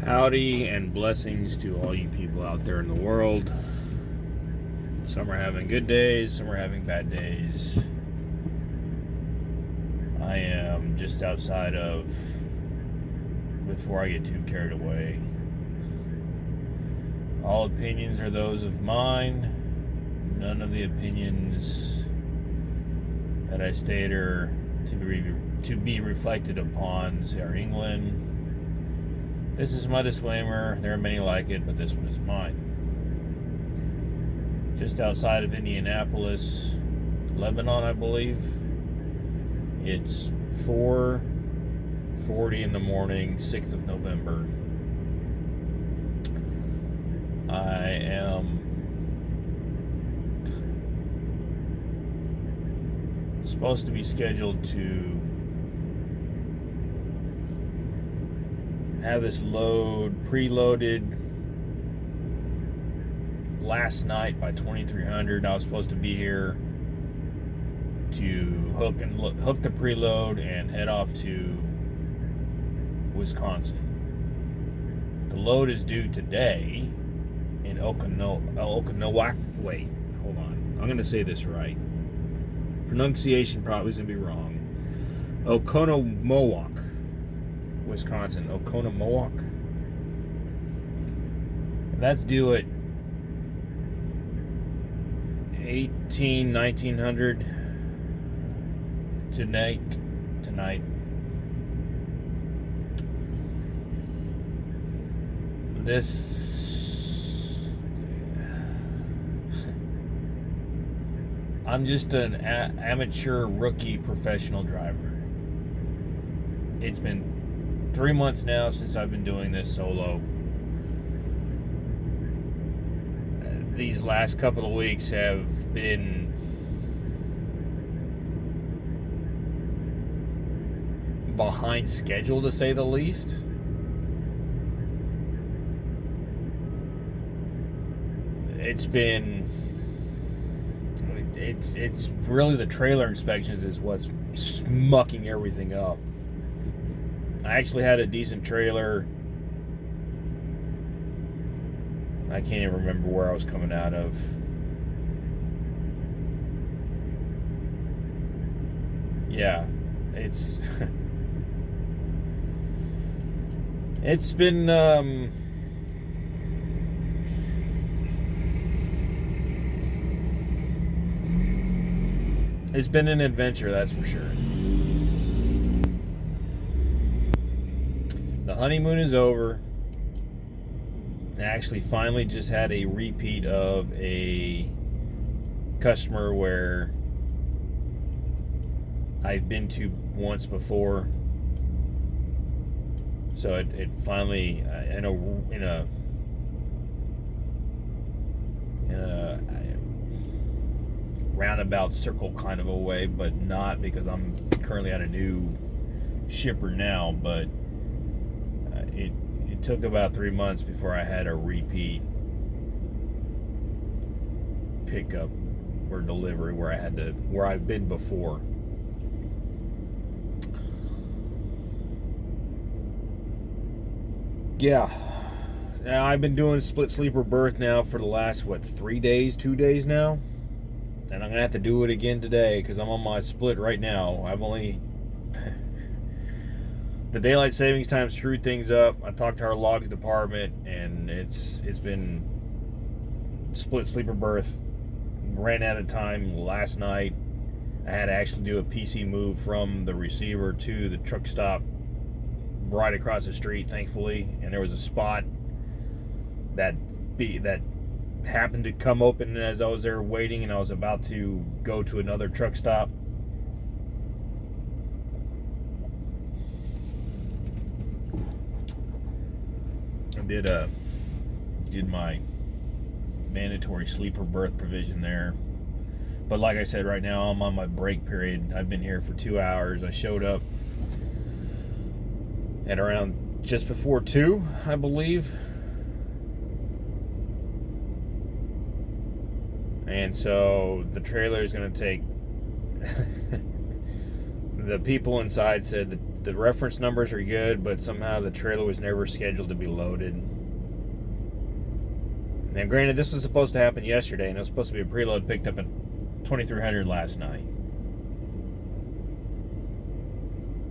Howdy and blessings to all you people out there in the world. Some are having good days, some are having bad days. I am just outside of, before I get too carried away, all opinions are those of mine. None of the opinions that I state are to be reflected upon are England. This is my disclaimer. There are many like it, but this one is mine. Just outside of Indianapolis, Lebanon, I believe. It's 4:40 in the morning, 6th of November. I am supposed to be scheduled to have this load preloaded last night by 2300. I was supposed to be here to hook the preload and head off to Wisconsin. The load is due today in Oconomowoc. Wait, hold on. I'm going to say this right. Pronunciation probably is going to be wrong. Oconomowoc, Wisconsin. Oconomowoc. That's due at 1900 tonight. I'm just an amateur rookie professional driver. It's been 3 months now since I've been doing this solo. These last couple of weeks have been behind schedule, to say the least. It's really the trailer inspections is what's mucking everything up. I actually had a decent trailer. I can't even remember where I was coming out of. Yeah, it's been it's been an adventure, that's for sure. The honeymoon is over. I actually finally just had a repeat of a customer where I've been to once before. So it finally, in a roundabout circle kind of a way, but not, because I'm currently at a new shipper now, but it took about 3 months before I had a repeat pickup or delivery where I've been before. Yeah. Now, I've been doing split sleeper berth now for the last 2 days now, and I'm gonna have to do it again today because I'm on my split right now. I've only the daylight savings time screwed things up. I talked to our logs department, and it's been split sleeper berth. Ran out of time last night. I had to actually do a PC move from the receiver to the truck stop right across the street, thankfully, and there was a spot that happened to come open as I was there waiting, and I was about to go to another truck stop. I did my mandatory sleeper berth provision there, but like I said, right now I'm on my break period. I've been here for 2 hours. I showed up at around just before 2, I believe, and so the trailer is going to take the people inside said that the reference numbers are good, but somehow the trailer was never scheduled to be loaded. Now, granted, this was supposed to happen yesterday, and it was supposed to be a preload picked up at 2300 last night.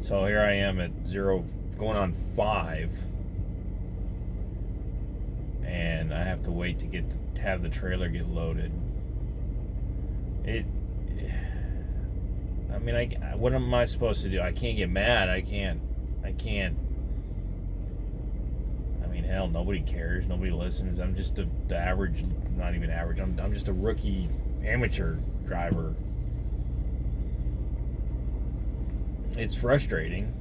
So here I am at 0, going on 5, and I have to wait to have the trailer get loaded. What am I supposed to do? I can't get mad. I can't. Hell, nobody cares. Nobody listens. I'm just the average, not even average. I'm just a rookie amateur driver. It's frustrating.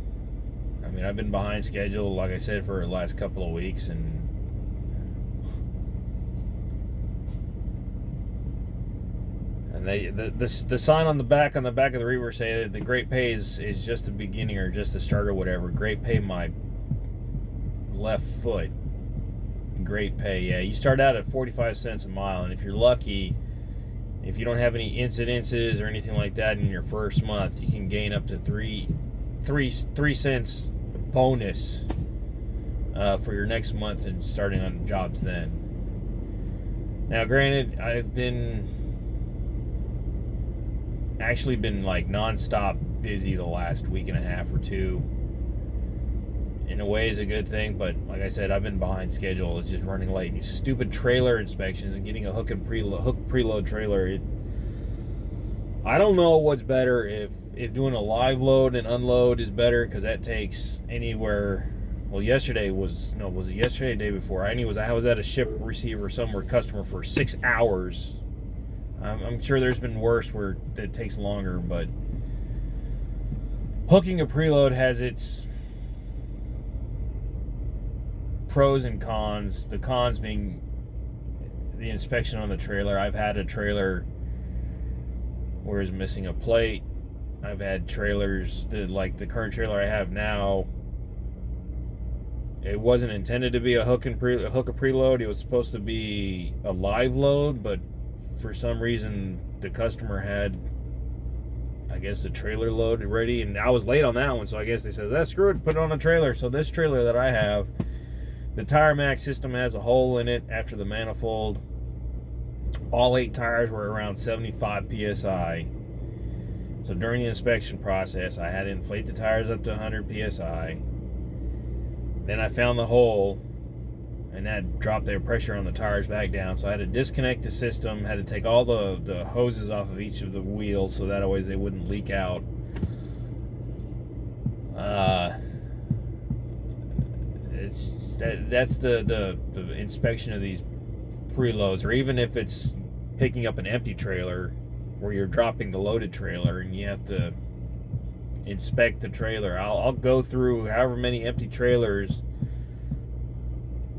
I've been behind schedule, like I said, for the last couple of weeks, and the sign on the back of the Reaver say that the great pay is just the beginning or just the start or whatever. Great pay my left foot. Great pay, yeah. You start out at 45 cents a mile, and if you're lucky, if you don't have any incidences or anything like that in your first month, you can gain up to 3 cents bonus for your next month and starting on jobs then. Now, granted, I've been like non-stop busy the last week and a half or two. In a way is a good thing, but like I said, I've been behind schedule. It's just running late. These stupid trailer inspections and getting a hook preload trailer. I don't know what's better, if doing a live load and unload is better, because that takes anywhere. Well, yesterday was it yesterday or the day before? I was at a ship receiver somewhere, customer, for 6 hours. I'm sure there's been worse where it takes longer, but hooking a preload has its pros and cons. The cons being the inspection on the trailer. I've had a trailer where it's missing a plate. I've had trailers like the current trailer I have now. It wasn't intended to be a hook a preload. It was supposed to be a live load, but for some reason the customer had, I guess, a trailer load ready, and I was late on that one, so I guess they said, "That's screw it, put it on a trailer." So this trailer that I have, the tire max system has a hole in it after the manifold. All 8 tires were around 75 psi. So during the inspection process, I had to inflate the tires up to 100 psi. Then I found the hole, and that dropped their pressure on the tires back down. So I had to disconnect the system, had to take all the hoses off of each of the wheels so that way they wouldn't leak out. That's the inspection of these preloads, or even if it's picking up an empty trailer where you're dropping the loaded trailer and you have to inspect the trailer. I'll go through however many empty trailers,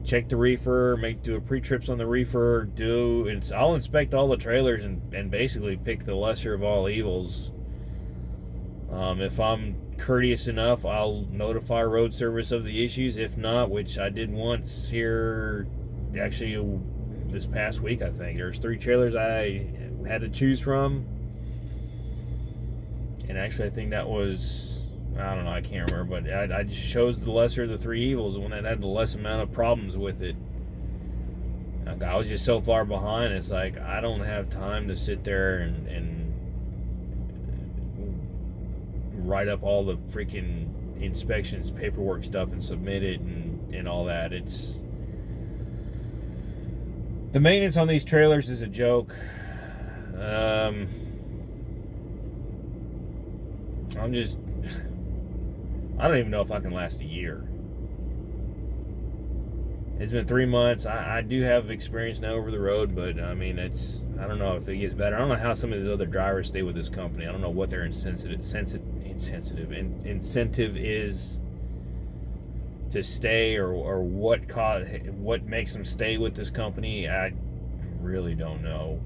check the reefer, do a pre-trips on the reefer, I'll inspect all the trailers and basically pick the lesser of all evils. If I'm courteous enough, I'll notify road service of the issues. If not, which I did once here, actually this past week, I think. There's 3 trailers I had to choose from. And actually, I think that was, I don't know, I can't remember, but I just chose the lesser of the 3 evils, the one that had the less amount of problems with it. I was just so far behind, it's like, I don't have time to sit there and write up all the freaking inspections, paperwork stuff, and submit it and all that. It's, the maintenance on these trailers is a joke. I don't even know if I can last a year. It's been 3 months. I do have experience now over the road, but I don't know if it gets better. I don't know how some of these other drivers stay with this company. I don't know what their incentive is to stay, or what makes them stay with this company. I really don't know.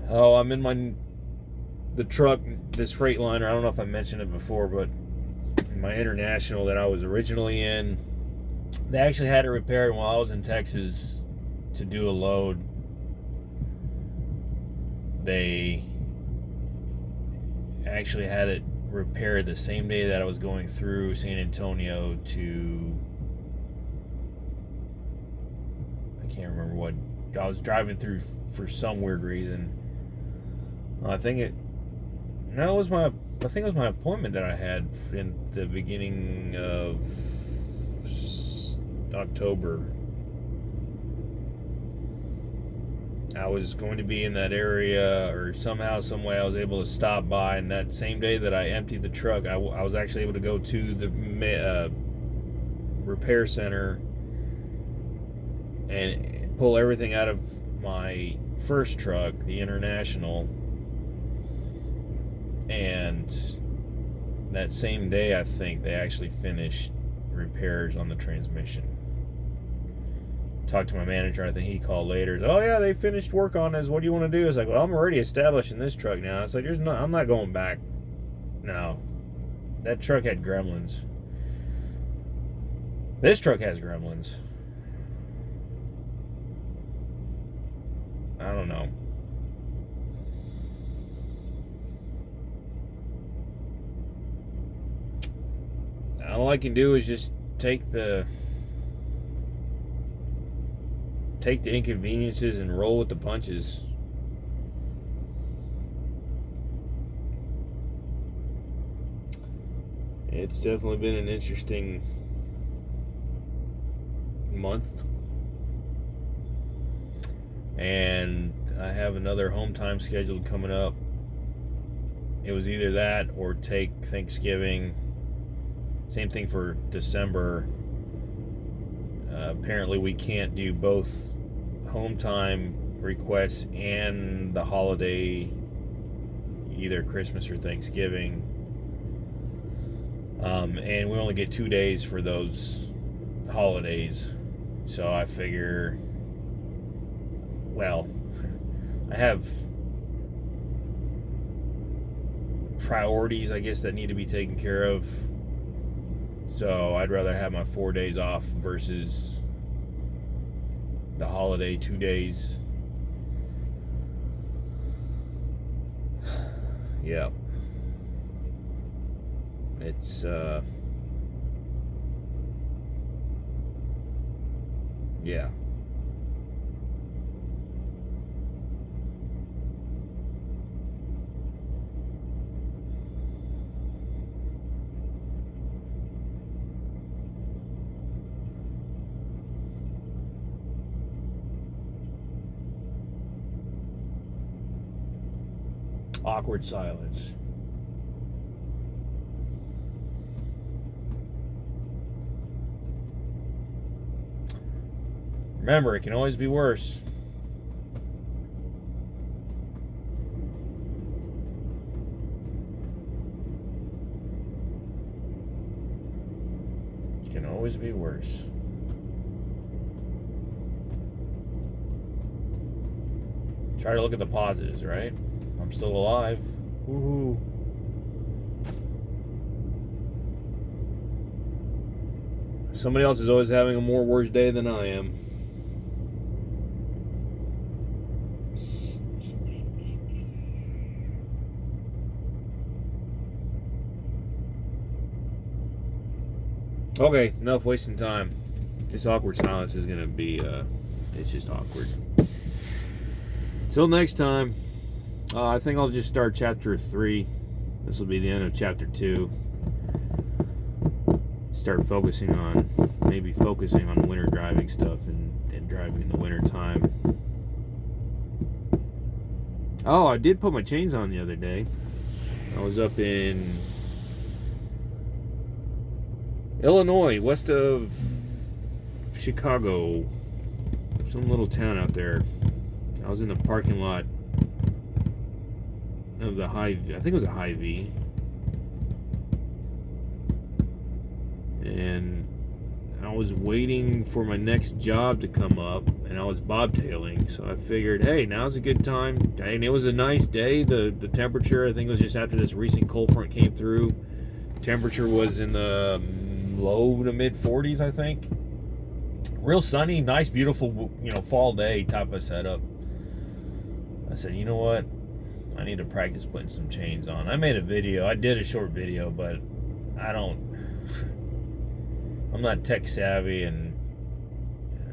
Oh, I'm in the truck, this Freightliner. I don't know if I mentioned it before, but my International that I was originally in, they actually had it repaired while I was in Texas to do a load. they actually had it repaired the same day that I was going through San Antonio to, I can't remember what, I was driving through for some weird reason. I think it was my appointment that I had in the beginning of October. I was going to be in that area, or somehow, some way I was able to stop by, and that same day that I emptied the truck, I was actually able to go to the repair center and pull everything out of my first truck, the International. And that same day, I think they actually finished repairs on the transmission. Talked to my manager. I think he called later. Oh yeah, they finished work on this. What do you want to do? It's like, well, I'm already established in this truck now. It's like, I'm not going back. No, that truck had gremlins. This truck has gremlins. I don't know. All I can do is just take the inconveniences and roll with the punches. It's definitely been an interesting month. And I have another home time scheduled coming up. It was either that or take Thanksgiving. Same thing for December. Apparently we can't do both home time requests and the holiday, either Christmas or Thanksgiving. And we only get 2 days for those holidays. So I figure, well, I have priorities, I guess, that need to be taken care of. So I'd rather have my 4 days off versus the holiday 2 days. Yeah. It's, yeah. Awkward silence. Remember, it can always be worse. It can always be worse. Try to look at the positives, right? I'm still alive. Woohoo. Somebody else is always having a more worse day than I am. Okay, enough wasting time. This awkward silence is gonna be, it's just awkward. Till next time. I think I'll just start chapter 3. This will be the end of chapter 2. Start focusing on winter driving stuff and driving in the winter time. Oh, I did put my chains on the other day. I was up in Illinois, west of Chicago, some little town out there. I was in the parking lot of the I think it was a Hy-Vee, and I was waiting for my next job to come up, and I was bobtailing, so I figured, hey, now's a good time. And it was a nice day. The temperature, I think it was just after this recent cold front came through, temperature was in the low to mid 40s, I think. Real sunny, nice, beautiful, fall day type of setup. I said, you know what? I need to practice putting some chains on. I made a video. I did a short video, but I'm not tech savvy, and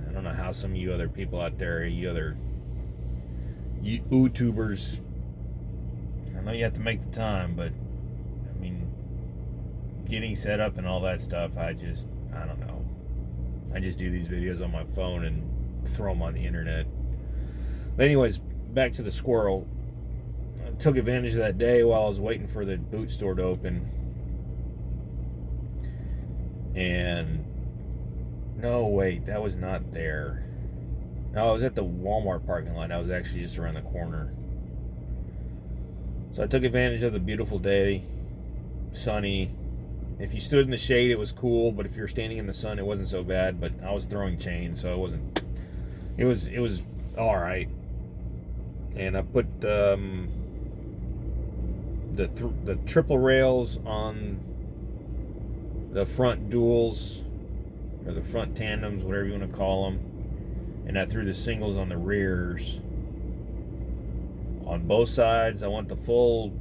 I don't know how some of you other people out there, you other YouTubers, I know you have to make the time, but I mean, getting set up and all that stuff, I don't know. I just do these videos on my phone and throw them on the internet. But anyways, back to the squirrel. I took advantage of that day while I was waiting for the boot store to open. And no, wait, that was not there. No, I was at the Walmart parking lot. I was actually just around the corner. So I took advantage of the beautiful day, sunny. If you stood in the shade, it was cool, but if you were standing in the sun, it wasn't so bad. But I was throwing chains, so it wasn't. It was all right. And I put the triple rails on the front duals, or the front tandems, whatever you want to call them, and I threw the singles on the rears. On both sides, I want the full,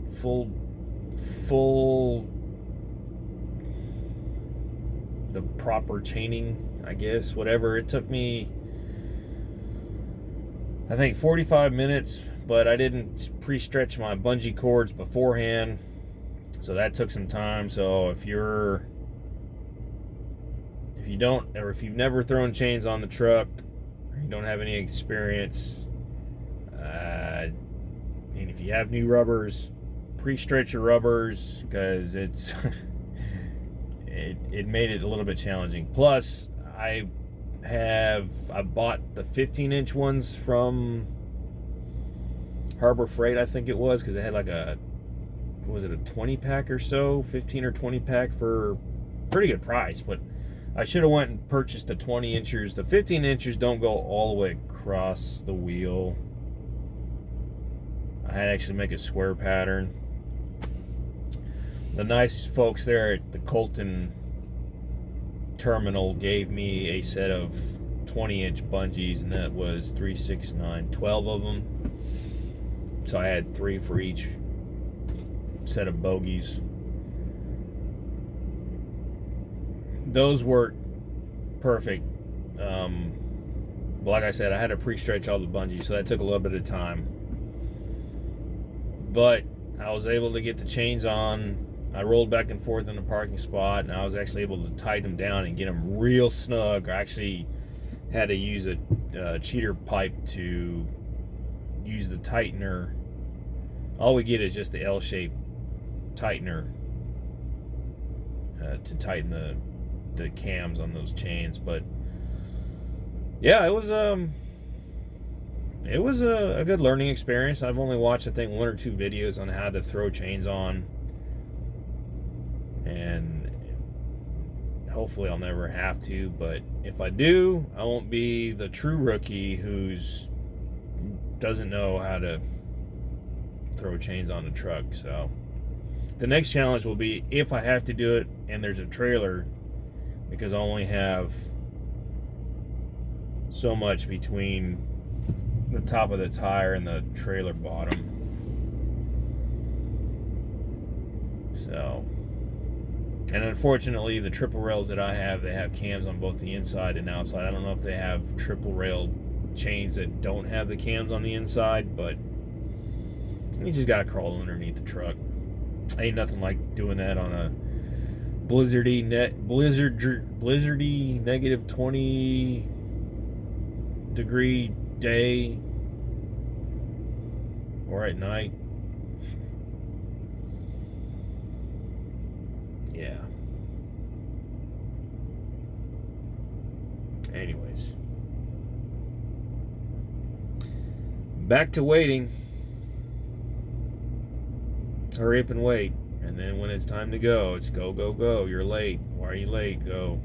the proper chaining, I guess, whatever. It took me, I think, 45 minutes, but I didn't pre-stretch my bungee cords beforehand, so that took some time. So if you've never thrown chains on the truck, or you don't have any experience, and if you have new rubbers, pre-stretch your rubbers, because it made it a little bit challenging. Plus, I bought the 15-inch ones from Harbor Freight, I think it was, because it had like a 20 pack or so, 15 or 20 pack for pretty good price. But I should have went and purchased the 20 inchers. The 15 inchers don't go all the way across the wheel. I had to actually make a square pattern. The nice folks there at the Colton terminal gave me a set of 20-inch bungees, and that was 3, 6, 9, 12 of them. So I had 3 for each set of bogies. Those worked perfect. Like I said, I had to pre-stretch all the bungees, so that took a little bit of time. But I was able to get the chains on. I rolled back and forth in the parking spot, and I was actually able to tighten them down and get them real snug. I actually had to use a cheater pipe to use the tightener. All we get is just the L-shaped tightener to tighten the cams on those chains. But yeah, it was a good learning experience. I've only watched, I think, 1 or 2 videos on how to throw chains on, and hopefully I'll never have to. But if I do, I won't be the true rookie who's doesn't know how to throw chains on the truck. So the next challenge will be if I have to do it and there's a trailer, because I only have so much between the top of the tire and the trailer bottom. So, and unfortunately, the triple rails that I have, they have cams on both the inside and outside. I don't know if they have triple rail chains that don't have the cams on the inside, but you just gotta crawl underneath the truck. Ain't nothing like doing that on a blizzardy negative 20 degree day or at night. Yeah. Anyways, back to waiting. Hurry up and wait. And then when it's time to go, it's go, go, go. You're late. Why are you late? Go.